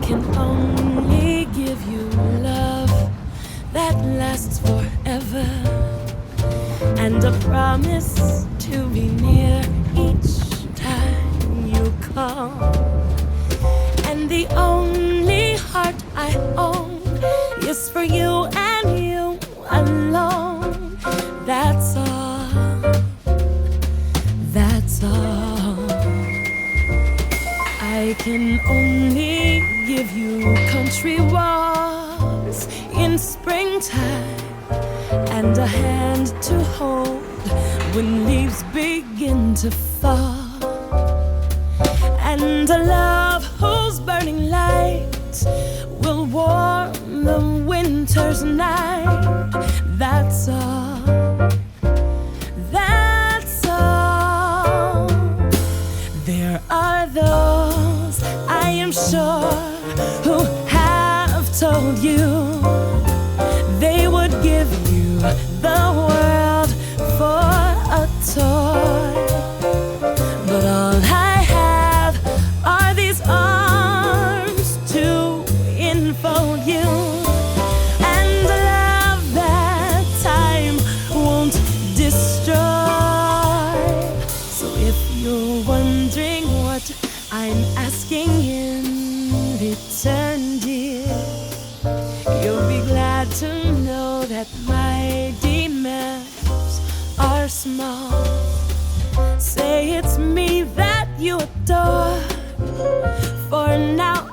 can only give you love that lasts forever, and a promise to be near each time you call. And the only heart I own is for you and you alone. That's all, that's all. I can only give you country walks in springtime, and a hand to hold when leaves begin to fall, and a love whose burning light will warm the winter's night. That's all, that's all. There are those, I am sure, who have told you they would give you the world for a toy, but all I have are these arms to enfold you, and a love that time won't destroy. So if you're wondering what I'm asking in return, dear, you'll be glad to know that my demands are small. Say it's me that you adore, for now